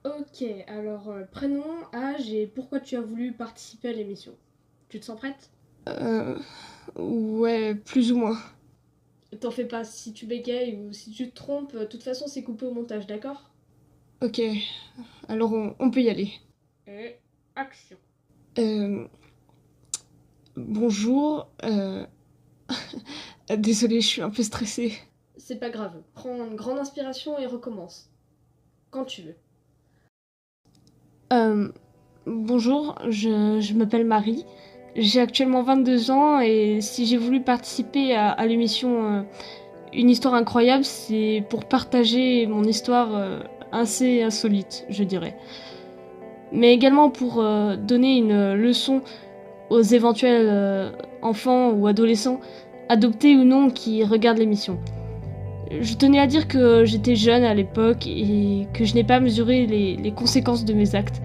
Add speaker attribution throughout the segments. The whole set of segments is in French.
Speaker 1: Ok, alors prénom, âge et pourquoi tu as voulu participer à l'émission. Tu te sens prête?
Speaker 2: Euh... Ouais, plus ou moins.
Speaker 1: T'en fais pas, si tu bégayes ou si tu te trompes, de toute façon c'est coupé au montage, d'accord?
Speaker 2: Ok, alors on peut y aller.
Speaker 1: Et action.
Speaker 2: Euh... Bonjour. Désolée, je suis un peu stressée.
Speaker 1: C'est pas grave, prends une grande inspiration et recommence. Quand tu veux.
Speaker 2: Euh... Bonjour, je m'appelle Marie. J'ai actuellement 22 ans et si j'ai voulu participer à l'émission Une histoire incroyable, c'est pour partager mon histoire assez insolite, je dirais. Mais également pour donner une leçon aux éventuels enfants ou adolescents, adoptés ou non, qui regardent l'émission. Je tenais à dire que j'étais jeune à l'époque et que je n'ai pas mesuré les conséquences de mes actes.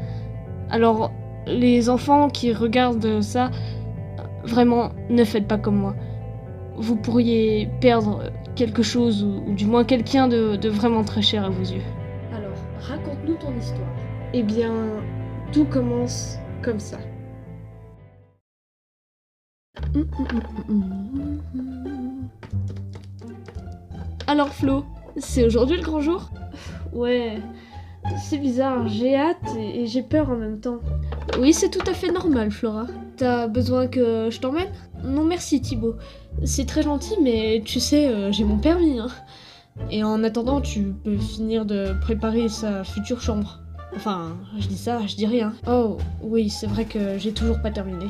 Speaker 2: Alors, les enfants qui regardent ça, vraiment, ne faites pas comme moi. Vous pourriez perdre quelque chose ou du moins quelqu'un de vraiment très cher à vos yeux.
Speaker 1: Alors, raconte-nous ton histoire.
Speaker 2: Eh bien, tout commence comme ça. Alors Flo, c'est aujourd'hui le grand jour?
Speaker 1: Ouais, c'est bizarre, j'ai hâte et j'ai peur en même temps.
Speaker 2: Oui, c'est tout à fait normal, Flora. T'as besoin que je t'emmène?
Speaker 1: Non merci Thibaut, c'est très gentil mais tu sais, j'ai mon permis. Hein. Et en attendant, tu peux finir de préparer sa future chambre. Enfin, je dis ça, je dis rien. Oh, oui, c'est vrai que j'ai toujours pas terminé.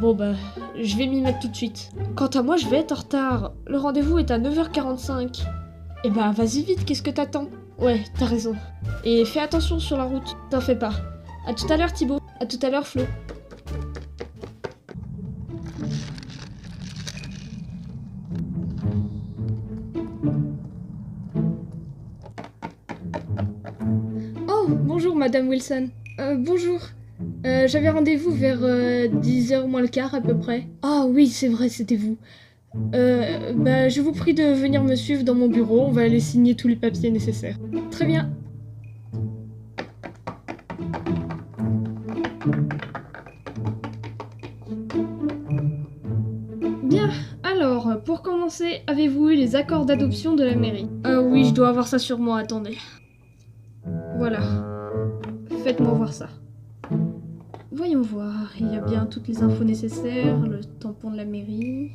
Speaker 1: Bon bah, je vais m'y mettre tout de suite. Quant à moi, je vais être en retard. Le rendez-vous est à 9h45. Eh bah, vas-y vite, qu'est-ce que t'attends? Ouais, t'as raison. Et fais attention sur la route, t'en fais pas. À tout à l'heure Thibaut. À tout à l'heure Flo. Oh, bonjour Madame Wilson. Bonjour. J'avais rendez-vous vers 10h moins le quart à peu près. Ah oui, c'est vrai, c'était vous. Bah, je vous prie de venir me suivre dans mon bureau, on va aller signer tous les papiers nécessaires. Très bien. Bien, alors, pour commencer, avez-vous eu les accords d'adoption de la mairie? Oui, je dois avoir ça sur moi, attendez. Voilà. Faites-moi voir ça. Voyons voir, il y a bien toutes les infos nécessaires, le tampon de la mairie.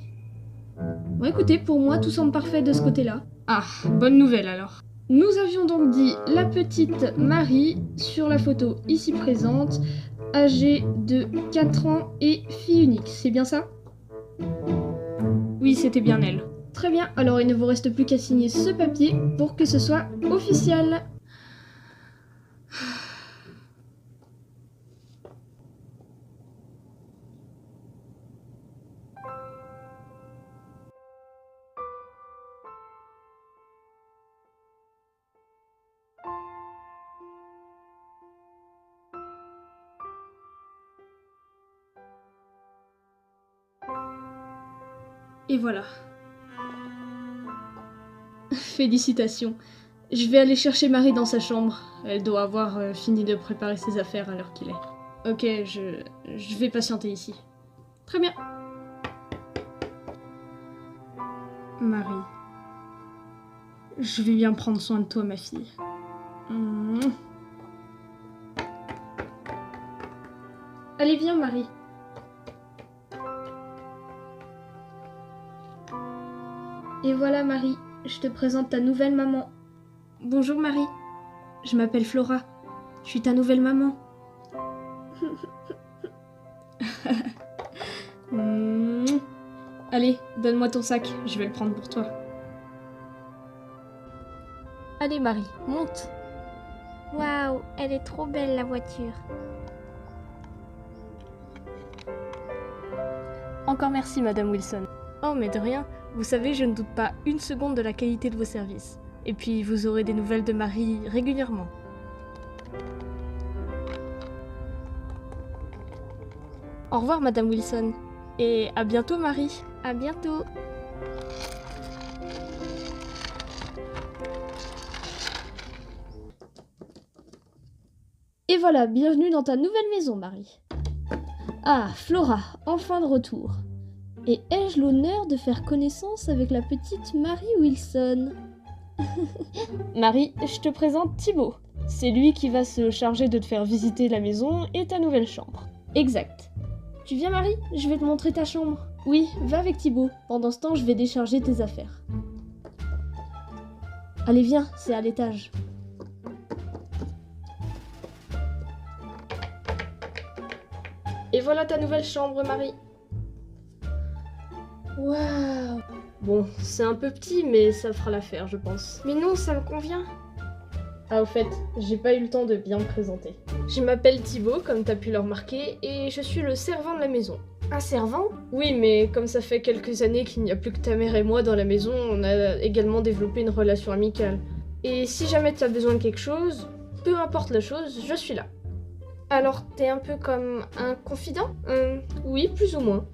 Speaker 1: Bon, écoutez, pour moi, tout semble parfait de ce côté-là.
Speaker 2: Ah, bonne nouvelle alors.
Speaker 1: Nous avions donc dit la petite Marie sur la photo ici présente, âgée de 4 ans et fille unique, c'est bien ça?
Speaker 2: Oui, c'était bien elle.
Speaker 1: Très bien, alors il ne vous reste plus qu'à signer ce papier pour que ce soit officiel. Et voilà. Félicitations. Je vais aller chercher Marie dans sa chambre. Elle doit avoir fini de préparer ses affaires à l'heure qu'il est. Ok, je vais patienter ici. Très bien.
Speaker 2: Marie, je vais bien prendre soin de toi, ma fille.
Speaker 1: Allez, viens, Marie. Et voilà, Marie, je te présente ta nouvelle maman. Bonjour, Marie. Je m'appelle Flora. Je suis ta nouvelle maman. Allez, donne-moi ton sac, je vais le prendre pour toi.
Speaker 3: Allez Marie, monte. Waouh, elle est trop belle la voiture.
Speaker 2: Encore merci, Madame Wilson. Oh, mais de rien. Vous savez, je ne doute pas une seconde de la qualité de vos services. Et puis, vous aurez des nouvelles de Marie régulièrement. Au revoir, Madame Wilson. Et à bientôt, Marie.
Speaker 3: À bientôt.
Speaker 1: Et voilà, bienvenue dans ta nouvelle maison, Marie. Ah, Flora, enfin de retour. Et ai-je l'honneur de faire connaissance avec la petite Marie Wilson?
Speaker 2: Marie, je te présente Thibaut. C'est lui qui va se charger de te faire visiter la maison et ta nouvelle chambre.
Speaker 1: Exact. Tu viens, Marie? Je vais te montrer ta chambre. Oui, va avec Thibaut. Pendant ce temps, je vais décharger tes affaires. Allez, viens, c'est à l'étage.
Speaker 2: Et voilà ta nouvelle chambre, Marie.
Speaker 1: Waouh!
Speaker 2: Bon, c'est un peu petit, mais ça fera l'affaire, je pense.
Speaker 3: Mais non, ça me convient.
Speaker 2: Ah, au fait, j'ai pas eu le temps de bien me présenter. Je m'appelle Thibaut, comme t'as pu le remarquer, et je suis le servant de la maison.
Speaker 3: Un servant?
Speaker 2: Oui, mais comme ça fait quelques années qu'il n'y a plus que ta mère et moi dans la maison, on a également développé une relation amicale. Et si jamais tu as besoin de quelque chose, peu importe la chose, je suis là.
Speaker 3: Alors, t'es un peu comme un confident?
Speaker 2: Oui, plus ou moins.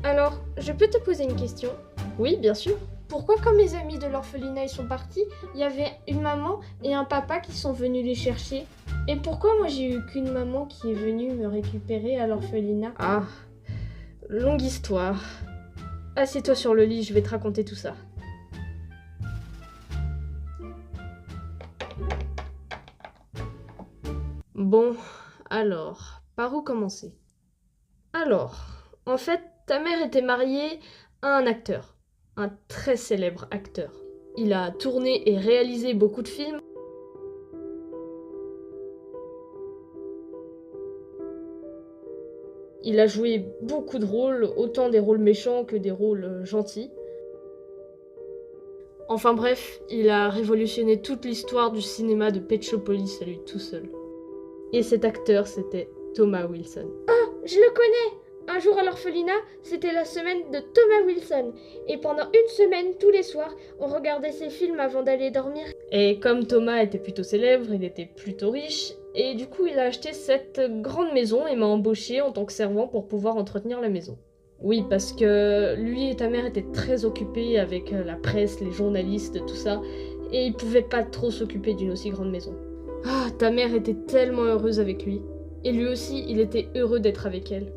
Speaker 3: Alors, je peux te poser une question?
Speaker 2: Oui, bien sûr.
Speaker 3: Pourquoi quand mes amis de l'orphelinat ils sont partis, il y avait une maman et un papa qui sont venus les chercher? Et pourquoi moi j'ai eu qu'une maman qui est venue me récupérer à l'orphelinat?
Speaker 2: Ah, longue histoire. Assieds-toi sur le lit, je vais te raconter tout ça. Bon, alors, par où commencer? Alors, en fait, ta mère était mariée à un acteur, un très célèbre acteur. Il a tourné et réalisé beaucoup de films. Il a joué beaucoup de rôles, autant des rôles méchants que des rôles gentils. Enfin bref, il a révolutionné toute l'histoire du cinéma de Pet Shop Police à lui tout seul. Et cet acteur, c'était Thomas Wilson.
Speaker 3: Oh, je le connais! Un jour à l'orphelinat, c'était la semaine de Thomas Wilson. Et pendant une semaine, tous les soirs, on regardait ses films avant d'aller dormir.
Speaker 2: Et comme Thomas était plutôt célèbre, il était plutôt riche, et du coup il a acheté cette grande maison et m'a embauché en tant que servant pour pouvoir entretenir la maison. Oui, parce que lui et ta mère étaient très occupés avec la presse, les journalistes, tout ça, et ils pouvaient pas trop s'occuper d'une aussi grande maison. Ah, ta mère était tellement heureuse avec lui, et lui aussi, il était heureux d'être avec elle.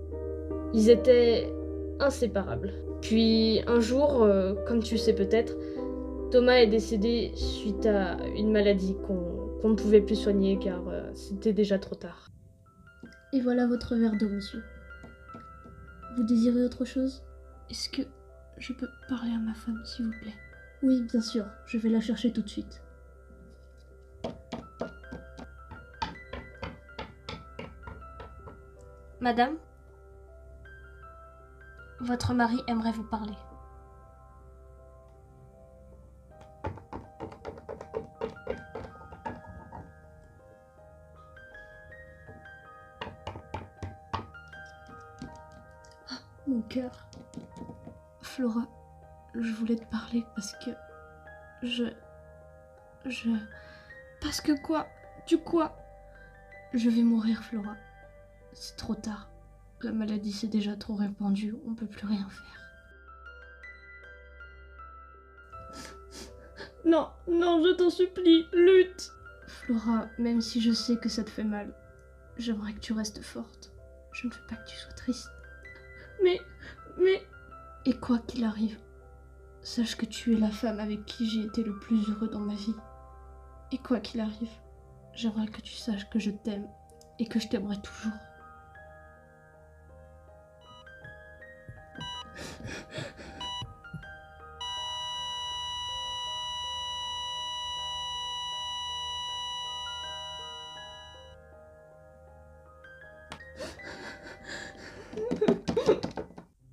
Speaker 2: Ils étaient inséparables. Puis un jour, comme tu sais peut-être, Thomas est décédé suite à une maladie qu'on ne pouvait plus soigner car c'était déjà trop tard.
Speaker 1: Et voilà votre verre d'eau, monsieur. Vous désirez autre chose?
Speaker 2: Est-ce que je peux parler à ma femme, s'il vous plaît?
Speaker 1: Oui, bien sûr. Je vais la chercher tout de suite.
Speaker 2: Madame, votre mari aimerait vous parler.
Speaker 1: Mon cœur. Flora, je voulais te parler parce que... Parce que quoi? Tu quoi? Je vais mourir, Flora. C'est trop tard. La maladie s'est déjà trop répandue, on peut plus rien faire. Non, non, je t'en supplie, lutte! Flora, même si je sais que ça te fait mal, j'aimerais que tu restes forte. Je ne veux pas que tu sois triste. Mais... Et quoi qu'il arrive, sache que tu es la femme avec qui j'ai été le plus heureux dans ma vie. Et quoi qu'il arrive, j'aimerais que tu saches que je t'aime et que je t'aimerai toujours.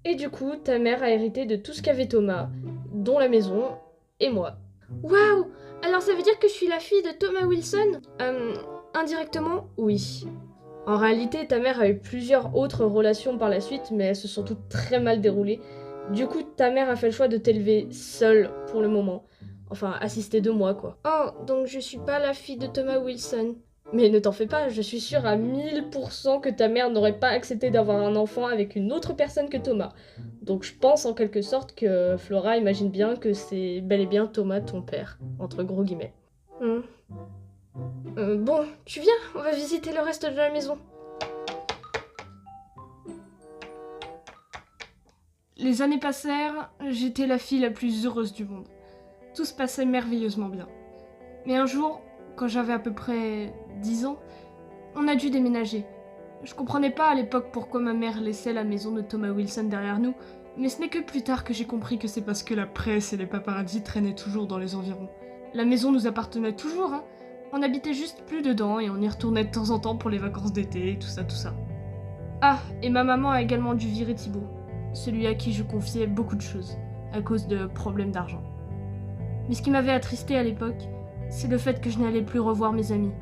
Speaker 2: Et du coup, ta mère a hérité de tout ce qu'avait Thomas, dont la maison et moi.
Speaker 3: Waouh! Alors ça veut dire que je suis la fille de Thomas Wilson?
Speaker 2: Indirectement, oui. En réalité, ta mère a eu plusieurs autres relations par la suite, mais elles se sont toutes très mal déroulées. Du coup, ta mère a fait le choix de t'élever seule pour le moment. Enfin, assistée de moi, quoi.
Speaker 3: Oh, donc je suis pas la fille de Thomas Wilson.
Speaker 2: Mais ne t'en fais pas, je suis sûre à 1000% que ta mère n'aurait pas accepté d'avoir un enfant avec une autre personne que Thomas. Donc je pense en quelque sorte que Flora imagine bien que c'est bel et bien Thomas ton père, entre gros guillemets.
Speaker 3: Bon, tu viens, on va visiter le reste de la maison.
Speaker 2: Les années passèrent, j'étais la fille la plus heureuse du monde. Tout se passait merveilleusement bien. Mais un jour, quand j'avais à peu près 10 ans, on a dû déménager. Je comprenais pas à l'époque pourquoi ma mère laissait la maison de Thomas Wilson derrière nous, mais ce n'est que plus tard que j'ai compris que c'est parce que la presse et les paparazzis traînaient toujours dans les environs. La maison nous appartenait toujours, hein. On habitait juste plus dedans et on y retournait de temps en temps pour les vacances d'été, tout ça, tout ça. Ah, et ma maman a également dû virer Thibaut, celui à qui je confiais beaucoup de choses, à cause de problèmes d'argent. Mais ce qui m'avait attristé à l'époque, c'est le fait que je n'allais plus revoir mes amis.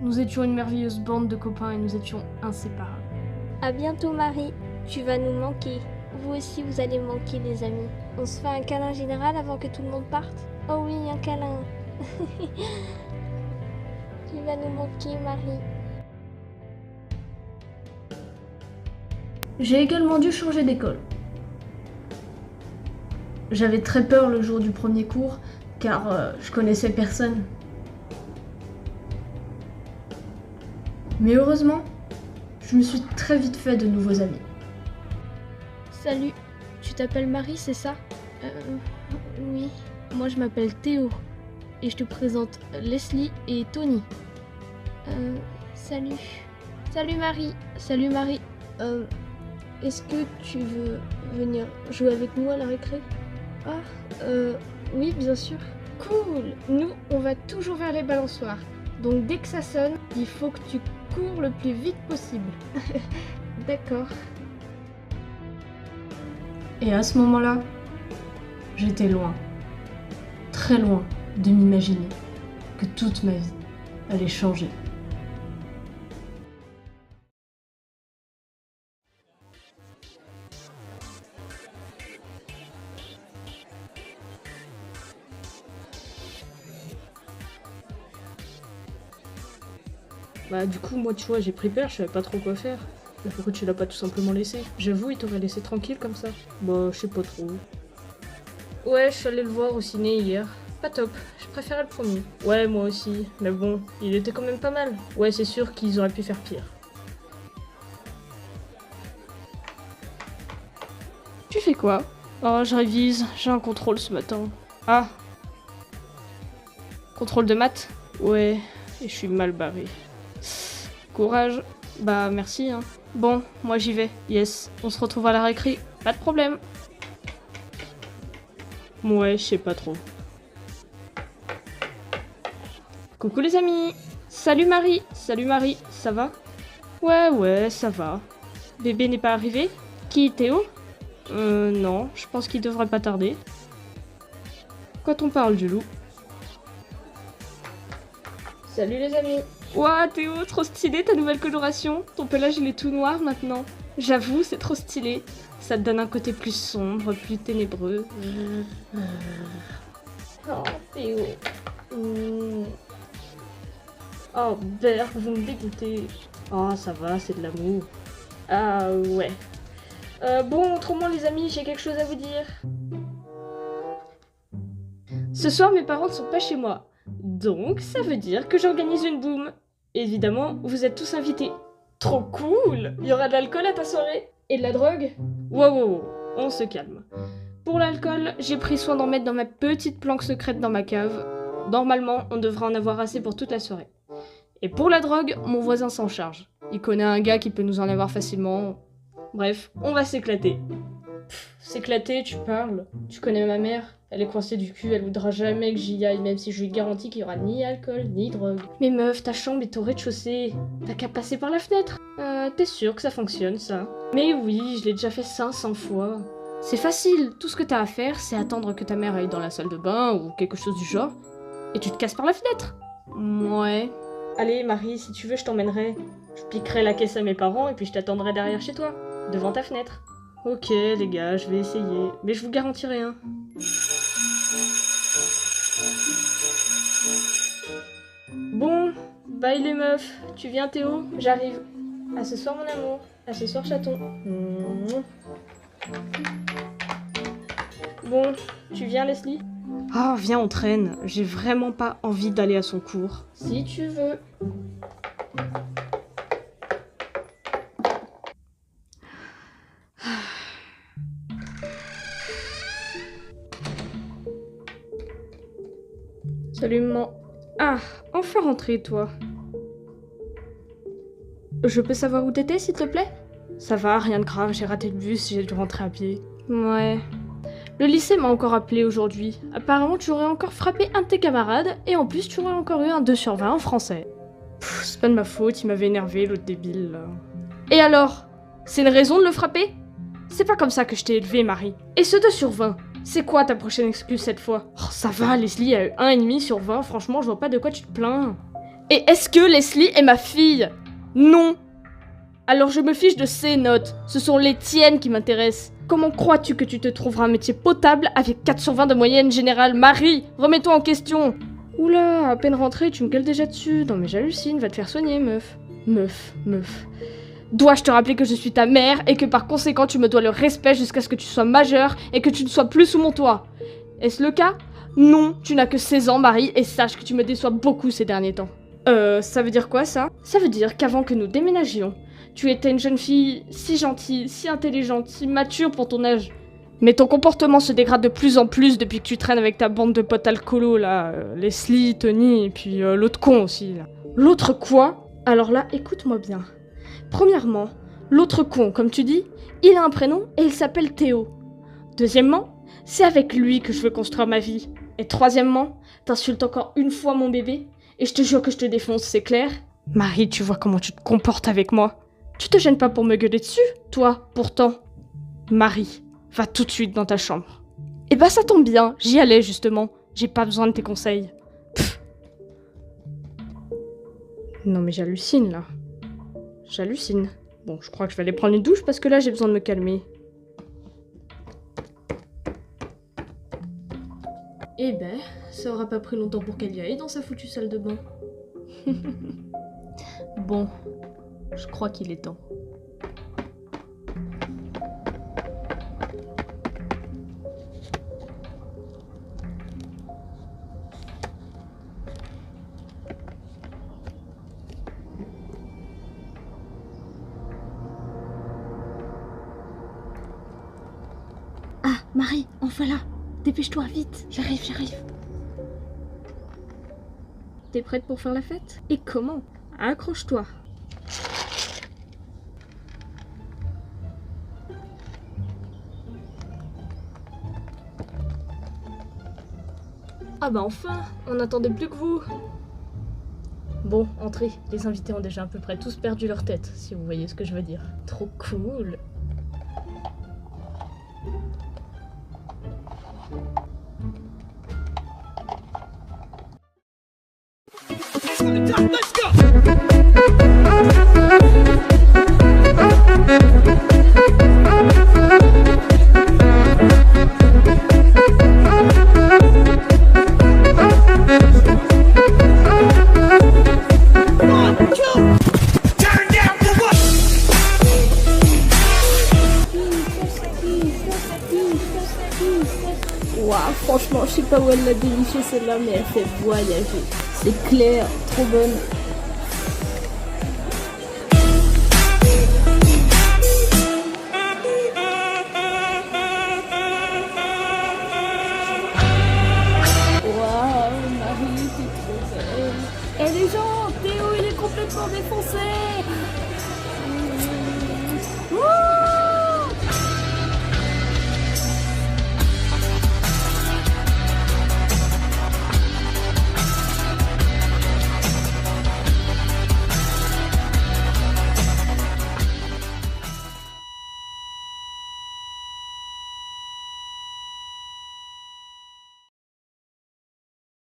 Speaker 2: Nous étions une merveilleuse bande de copains et nous étions inséparables.
Speaker 4: À bientôt Marie, tu vas nous manquer. Vous aussi vous allez manquer les amis. On se fait un câlin général avant que tout le monde parte? Oh oui, un câlin. Tu vas nous manquer Marie.
Speaker 1: J'ai également dû changer d'école. J'avais très peur le jour du premier cours, car je connaissais personne. Mais heureusement, je me suis très vite fait de nouveaux amis.
Speaker 3: Salut, tu t'appelles Marie, c'est ça? Oui, moi je m'appelle Théo. Et je te présente Leslie et Tony. Salut. Salut Marie. Salut Marie. Est-ce que tu veux venir jouer avec nous à la récré? Oui, bien sûr. Cool. Nous, on va toujours vers les balançoires. Donc dès que ça sonne, il faut que tu cours le plus vite possible. D'accord.
Speaker 1: Et à ce moment-là, j'étais loin, très loin de m'imaginer que toute ma vie allait changer.
Speaker 5: Bah du coup moi tu vois j'ai pris peur, je savais pas trop quoi faire. Mais pourquoi tu l'as pas tout simplement laissé? J'avoue il t'aurait laissé tranquille comme ça. Bah je sais pas trop. Ouais je suis allée le voir au ciné hier. Pas top, je préférais le premier. Ouais moi aussi, mais bon, il était quand même pas mal. Ouais c'est sûr qu'ils auraient pu faire pire.
Speaker 2: Tu fais quoi? Oh, je révise, j'ai un contrôle ce matin. Ah. Contrôle de maths? Ouais, et je suis mal barré. Courage. Bah merci hein. Bon, moi j'y vais. Yes, on se retrouve à la récré. Pas de problème.
Speaker 5: Ouais, je sais pas trop.
Speaker 2: Coucou les amis. Salut Marie. Salut Marie, ça va? Ouais, ça va. Bébé n'est pas arrivé? Qui, Théo? Non, je pense qu'il devrait pas tarder. Quand on parle du loup.
Speaker 3: Salut les amis.
Speaker 2: Ouah Théo, trop stylé ta nouvelle coloration. Ton pelage il est tout noir maintenant. J'avoue, c'est trop stylé. Ça te donne un côté plus sombre, plus ténébreux.
Speaker 3: Oh Théo.
Speaker 5: Oh Bert, vous me dégoûtez. Oh ça va, c'est de l'amour. Ah ouais. Bon, autrement les amis, j'ai quelque chose à vous dire.
Speaker 2: Ce soir, mes parents ne sont pas chez moi. Donc, ça veut dire que j'organise une boum. Évidemment, vous êtes tous invités. Trop cool! Il y aura de l'alcool à ta soirée.
Speaker 3: Et de la drogue?
Speaker 2: Wow, on se calme. Pour l'alcool, j'ai pris soin d'en mettre dans ma petite planque secrète dans ma cave. Normalement, on devrait en avoir assez pour toute la soirée. Et pour la drogue, mon voisin s'en charge. Il connaît un gars qui peut nous en avoir facilement. Bref, on va s'éclater. S'éclater, tu parles? Tu connais ma mère? Elle est coincée du cul, elle voudra jamais que j'y aille, même si je lui garantis qu'il y aura ni alcool, ni drogue. Mais meuf, ta chambre est au rez-de-chaussée. T'as qu'à passer par la fenêtre. T'es sûre que ça fonctionne, ça? Mais oui, je l'ai déjà fait 500 fois. C'est facile, tout ce que t'as à faire, c'est attendre que ta mère aille dans la salle de bain ou quelque chose du genre, et tu te casses par la fenêtre. Ouais.
Speaker 5: Allez Marie, si tu veux je t'emmènerai. Je piquerai la caisse à mes parents et puis je t'attendrai derrière chez toi, devant ta fenêtre. Ok les gars, je vais essayer, mais je vous garantis rien. Bon, bye les meufs, tu viens Théo? J'arrive. À ce soir mon amour, à ce soir chaton. Bon, tu viens Leslie?
Speaker 2: Ah, viens, on traîne. J'ai vraiment pas envie d'aller à son cours.
Speaker 3: Si tu veux.
Speaker 2: Salut, maman. Ah, enfin rentré, toi. Je peux savoir où t'étais, s'il te plaît? Ça va, rien de grave, j'ai raté le bus, j'ai dû rentrer à pied. Ouais. Le lycée m'a encore appelé aujourd'hui. Apparemment, tu aurais encore frappé un de tes camarades, et en plus, tu aurais encore eu un 2 sur 20 en français. Pff, c'est pas de ma faute, il m'avait énervé, l'autre débile, là. Et alors? C'est une raison de le frapper? C'est pas comme ça que je t'ai élevé, Marie. Et ce 2 sur 20, c'est quoi ta prochaine excuse cette fois? Oh, ça va, Leslie a eu 1,5 sur 20, franchement, je vois pas de quoi tu te plains. Et est-ce que Leslie est ma fille? Non. Alors je me fiche de ses notes, ce sont les tiennes qui m'intéressent. Comment crois-tu que tu te trouveras un métier potable avec 4 sur 20 de moyenne générale? Marie, remets-toi en question. Oula, à peine rentrée, tu me gueules déjà dessus. Non mais j'hallucine, va te faire soigner, meuf. Meuf. Dois-je te rappeler que je suis ta mère et que par conséquent tu me dois le respect jusqu'à ce que tu sois majeure et que tu ne sois plus sous mon toit? Est-ce le cas? Non, tu n'as que 16 ans, Marie, et sache que tu me déçois beaucoup ces derniers temps. Ça veut dire quoi ça? Ça veut dire qu'avant que nous déménagions, tu étais une jeune fille si gentille, si intelligente, si mature pour ton âge. Mais ton comportement se dégrade de plus en plus depuis que tu traînes avec ta bande de potes alcoolos là, Leslie, Tony, et puis l'autre con aussi là. L'autre quoi? Alors là, écoute-moi bien. Premièrement, l'autre con, comme tu dis, il a un prénom et il s'appelle Théo. Deuxièmement, c'est avec lui que je veux construire ma vie. Et troisièmement, t'insultes encore une fois mon bébé, et je te jure que je te défonce, c'est clair? Marie, tu vois comment tu te comportes avec moi? Tu te gênes pas pour me gueuler dessus, toi, pourtant? Marie, va tout de suite dans ta chambre. Eh ben ça tombe bien, j'y allais justement. J'ai pas besoin de tes conseils. Pff. Non mais j'hallucine là. J'hallucine. Bon, je crois que je vais aller prendre une douche parce que là j'ai besoin de me calmer.
Speaker 1: Eh ben, ça aura pas pris longtemps pour qu'elle y aille dans sa foutue salle de bain. Bon, je crois qu'il est temps.
Speaker 4: Ah, Marie, enfin là. Dépêche-toi, vite. J'arrive.
Speaker 2: T'es prête pour faire la fête? Et comment? Accroche-toi.
Speaker 5: Ah bah enfin, on n'attendait plus que vous. Bon, entrez, les invités ont déjà à peu près tous perdu leur tête, si vous voyez ce que je veux dire. Trop cool.
Speaker 3: Waouh, franchement, je sais pas où elle l'a déniché celle-là, mais elle fait voyager. C'est clair, trop bonne. Waouh, Marie, t'es trop belle. Et les gens, Théo, il est complètement défoncé.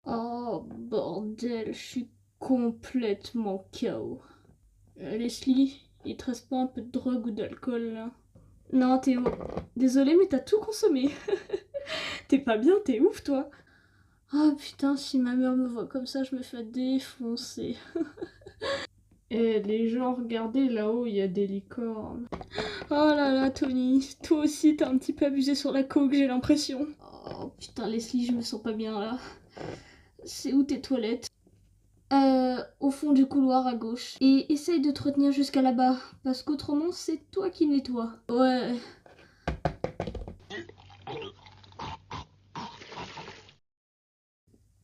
Speaker 2: Oh bordel, je suis complètement KO. Leslie, il te reste pas un peu de drogue ou d'alcool là? Non Théo, désolé mais t'as tout consommé. T'es pas bien, t'es ouf toi. Oh putain, si ma mère me voit comme ça, je me fais défoncer. Eh, les gens, regardez, là-haut, il y a des licornes. Oh là là, Tony, toi aussi, t'as un petit peu abusé sur la coke, j'ai l'impression. Oh putain, Leslie, je me sens pas bien là. C'est où tes toilettes? Au fond du couloir à gauche. Et essaye de te retenir jusqu'à là-bas, parce qu'autrement, c'est toi qui nettoies. Ouais.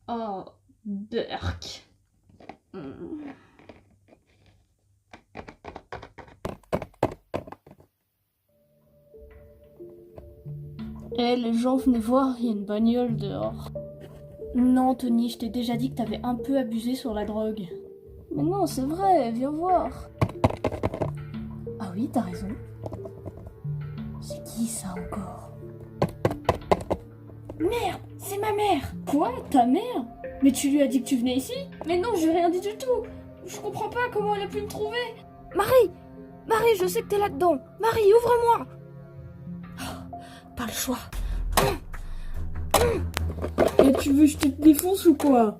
Speaker 2: Oh, Burk. Eh, les gens, venez voir, il y a une bagnole dehors. Non, Tony, je t'ai déjà dit que t'avais un peu abusé sur la drogue. Mais non, c'est vrai, viens voir. Ah oui, t'as raison. C'est qui ça encore? Merde, c'est ma mère. Quoi, ta mère? Mais tu lui as dit que tu venais ici? Mais non, je lui ai rien dit du tout. Je comprends pas comment elle a pu me trouver.
Speaker 6: Marie! Marie, je sais que t'es là-dedans! Marie, ouvre-moi! Oh, pas le choix.
Speaker 2: Et tu veux que je te défonce ou quoi?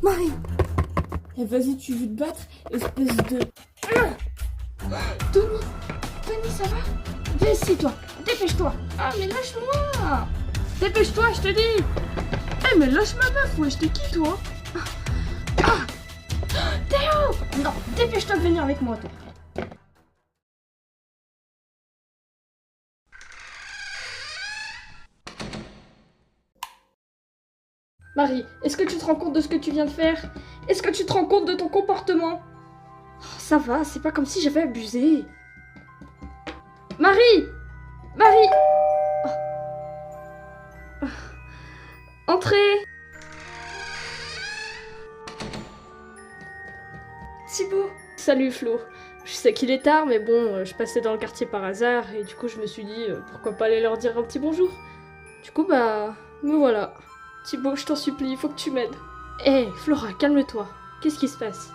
Speaker 6: Marie!
Speaker 2: Eh vas-y, tu veux te battre, espèce de...
Speaker 6: Tony, ça va? Viens ici, toi! Dépêche-toi!
Speaker 2: Ah, mais lâche-moi! Dépêche-toi, je te dis! Eh, mais lâche ma meuf, wesh, t'es qui, toi?
Speaker 6: Théo! Non, dépêche-toi de venir avec moi, toi!
Speaker 2: Marie, est-ce que tu te rends compte de ce que tu viens de faire? Est-ce que tu te rends compte de ton comportement? Oh, ça va, c'est pas comme si j'avais abusé. Marie! Marie! Oh. Oh. Entrez! Thibaut! Salut Flo. Je sais qu'il est tard, mais bon, je passais dans le quartier par hasard, et du coup je me suis dit, pourquoi pas aller leur dire un petit bonjour. Du coup, bah, me voilà. Thibaut, je t'en supplie, il faut que tu m'aides. Hé, Flora, calme-toi. Qu'est-ce qui se passe?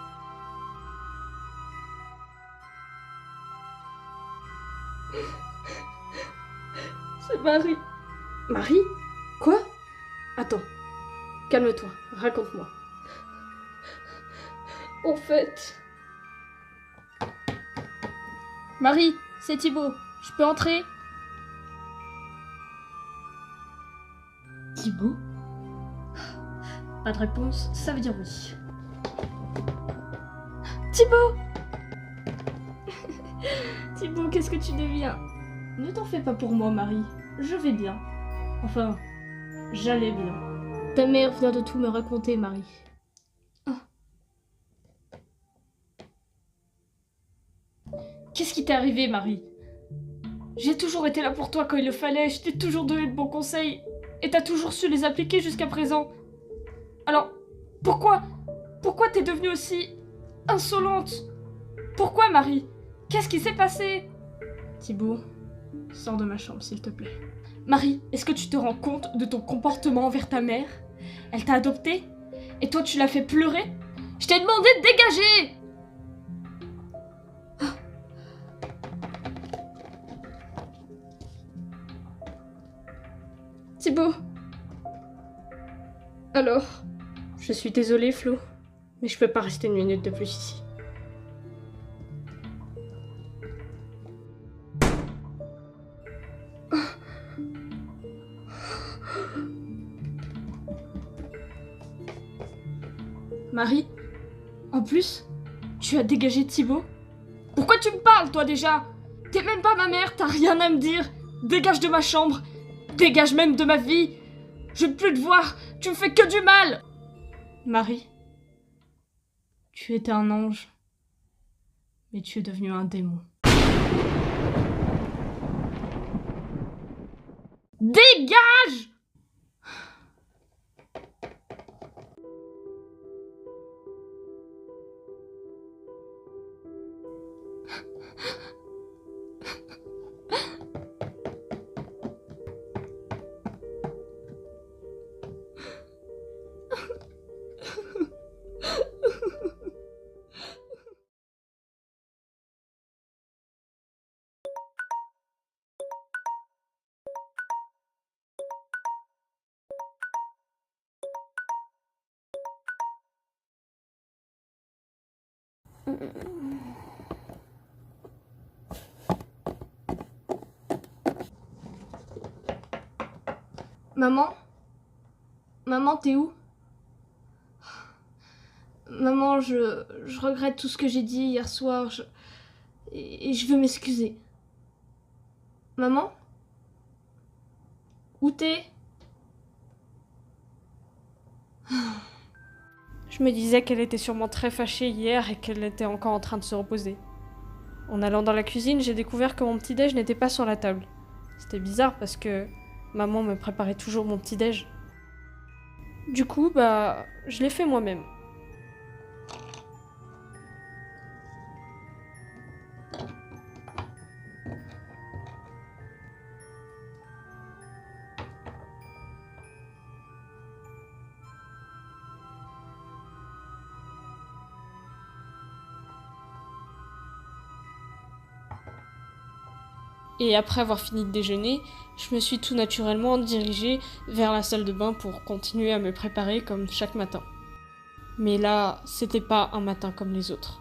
Speaker 2: C'est Marie. Marie? Quoi? Attends. Calme-toi, raconte-moi. En fait... Marie, c'est Thibaut. Je peux entrer? Thibaut? Pas de réponse, ça veut dire oui. Thibaut! Thibaut, qu'est-ce que tu deviens? Ne t'en fais pas pour moi, Marie. Je vais bien. Enfin, j'allais bien. Ta mère vient de tout me raconter, Marie. Ah. Qu'est-ce qui t'est arrivé, Marie? J'ai toujours été là pour toi quand il le fallait, je t'ai toujours donné de bons conseils, et t'as toujours su les appliquer jusqu'à présent. Alors, pourquoi t'es devenue aussi insolente? Pourquoi, Marie? Qu'est-ce qui s'est passé? Thibaut, sors de ma chambre, s'il te plaît. Marie, est-ce que tu te rends compte de ton comportement envers ta mère? Elle t'a adoptée? Et toi, tu l'as fait pleurer? Je t'ai demandé de dégager! Thibaut. Alors, je suis désolée, Flo, mais je peux pas rester une minute de plus ici. Marie, en plus, tu as dégagé Thibaut? Pourquoi tu me parles, toi, déjà? T'es même pas ma mère, t'as rien à me dire. Dégage de ma chambre. Dégage même de ma vie. Je veux plus te voir. Tu me fais que du mal. Marie, tu étais un ange, mais tu es devenu un démon. Dégage!
Speaker 3: Maman? Maman, t'es où? Maman, je regrette tout ce que j'ai dit hier soir. Et je veux m'excuser. Maman? Où t'es?
Speaker 2: Je me disais qu'elle était sûrement très fâchée hier et qu'elle était encore en train de se reposer. En allant dans la cuisine, j'ai découvert que mon petit-déj n'était pas sur la table. C'était bizarre parce que maman me préparait toujours mon petit-déj. Du coup, je l'ai fait moi-même. Et après avoir fini de déjeuner, je me suis tout naturellement dirigée vers la salle de bain pour continuer à me préparer comme chaque matin. Mais là, c'était pas un matin comme les autres.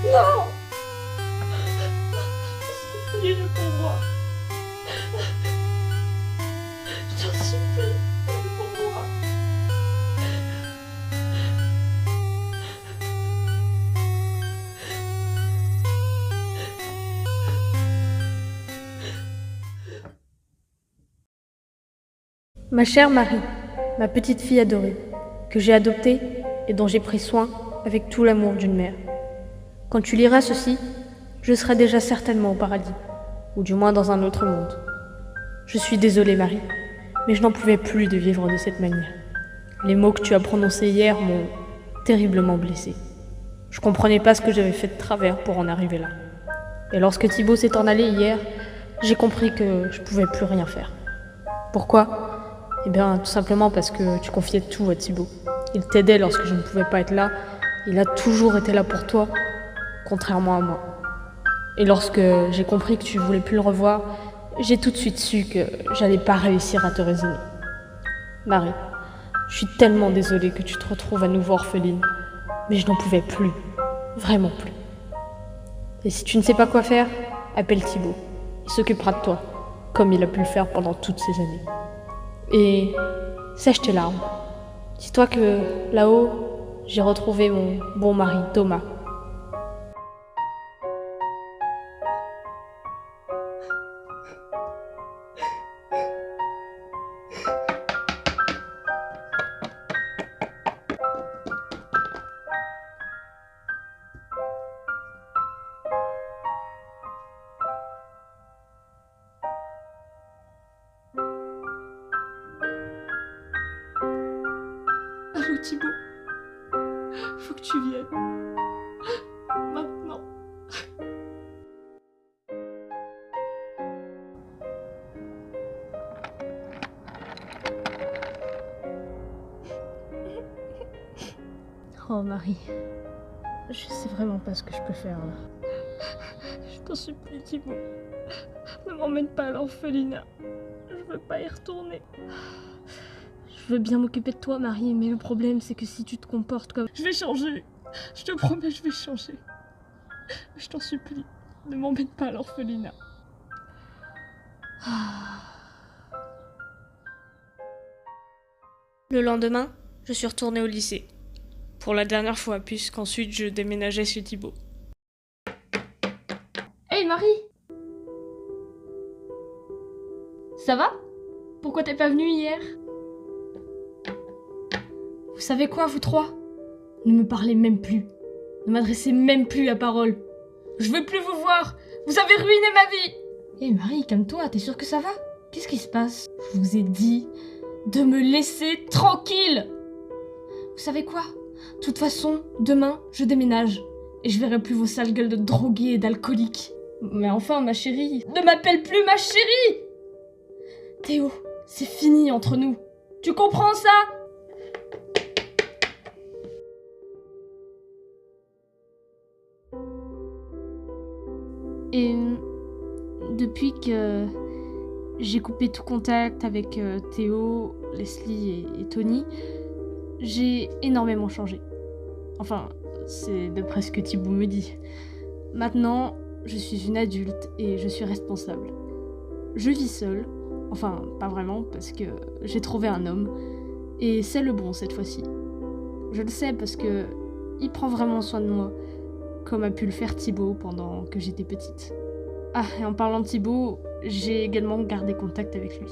Speaker 3: Non! Priez pour moi. Je t'en supplie, priez pour moi.
Speaker 7: Ma chère Marie, ma petite fille adorée, que j'ai adoptée et dont j'ai pris soin avec tout l'amour d'une mère. Quand tu liras ceci, je serai déjà certainement au paradis, ou du moins dans un autre monde. Je suis désolée, Marie, mais je n'en pouvais plus de vivre de cette manière. Les mots que tu as prononcés hier m'ont terriblement blessée. Je comprenais pas ce que j'avais fait de travers pour en arriver là. Et lorsque Thibaut s'est en allé hier, j'ai compris que je pouvais plus rien faire. Pourquoi ? Eh bien, tout simplement parce que tu confiais tout à Thibaut. Il t'aidait lorsque je ne pouvais pas être là. Il a toujours été là pour toi, contrairement à moi. Et lorsque j'ai compris que tu voulais plus le revoir, j'ai tout de suite su que j'allais pas réussir à te raisonner. Marie, je suis tellement désolée que tu te retrouves à nouveau orpheline, mais je n'en pouvais plus, vraiment plus. Et si tu ne sais pas quoi faire, appelle Thibaut. Il s'occupera de toi, comme il a pu le faire pendant toutes ces années. Et sèche tes larmes. Dis-toi que là-haut, j'ai retrouvé mon bon mari, Thomas.
Speaker 2: Allô Thibaut, faut que tu viennes. Maintenant.
Speaker 1: Oh Marie, je sais vraiment pas ce que je peux faire là.
Speaker 2: Je t'en supplie Thibaut, ne m'emmène pas à l'orphelinat. Je veux pas y retourner.
Speaker 1: Je veux bien m'occuper de toi Marie, mais le problème c'est que si tu te comportes comme...
Speaker 2: Je vais changer. Je te promets, je vais changer. Je t'en supplie, ne m'emmène pas à l'orphelinat. Le lendemain, je suis retournée au lycée. Pour la dernière fois, puisqu'ensuite je déménageais chez Thibaut.
Speaker 3: Hey Marie! Ça va? Pourquoi t'es pas venue hier?
Speaker 1: Vous savez quoi vous trois? Ne me parlez même plus. Ne m'adressez même plus la parole.
Speaker 3: Je veux plus vous voir! Vous avez ruiné ma vie!
Speaker 1: Hé Marie, calme-toi, t'es sûre que ça va? Qu'est-ce qui se passe? Je vous ai dit de me laisser tranquille! Vous savez quoi? De toute façon, demain, je déménage. Et je verrai plus vos sales gueules de drogués et d'alcooliques. Mais enfin, ma chérie, ne m'appelle plus ma chérie! Théo, c'est fini entre nous. Tu comprends ça?
Speaker 2: Et depuis que j'ai coupé tout contact avec Théo, Leslie et Tony, j'ai énormément changé. Enfin, c'est d'après ce que Thibaut me dit. Maintenant, je suis une adulte et je suis responsable. Je vis seule, enfin pas vraiment parce que j'ai trouvé un homme, et c'est le bon cette fois-ci. Je le sais parce que il prend vraiment soin de moi, comme a pu le faire Thibaut pendant que j'étais petite. Ah, et en parlant de Thibaut, j'ai également gardé contact avec lui.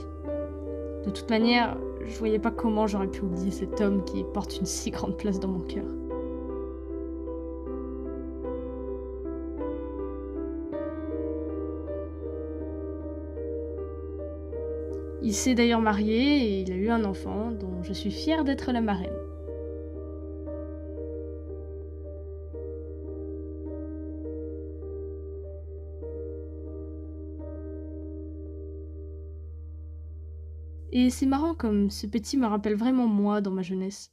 Speaker 2: De toute manière, je voyais pas comment j'aurais pu oublier cet homme qui porte une si grande place dans mon cœur. Il s'est d'ailleurs marié et il a eu un enfant dont je suis fière d'être la marraine. Et c'est marrant comme ce petit me rappelle vraiment moi dans ma jeunesse.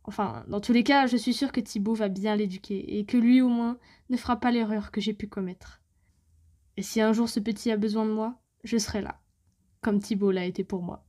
Speaker 2: Enfin, dans tous les cas, je suis sûre que Thibaut va bien l'éduquer et que lui au moins ne fera pas l'erreur que j'ai pu commettre. Et si un jour ce petit a besoin de moi, je serai là, comme Thibaut l'a été pour moi.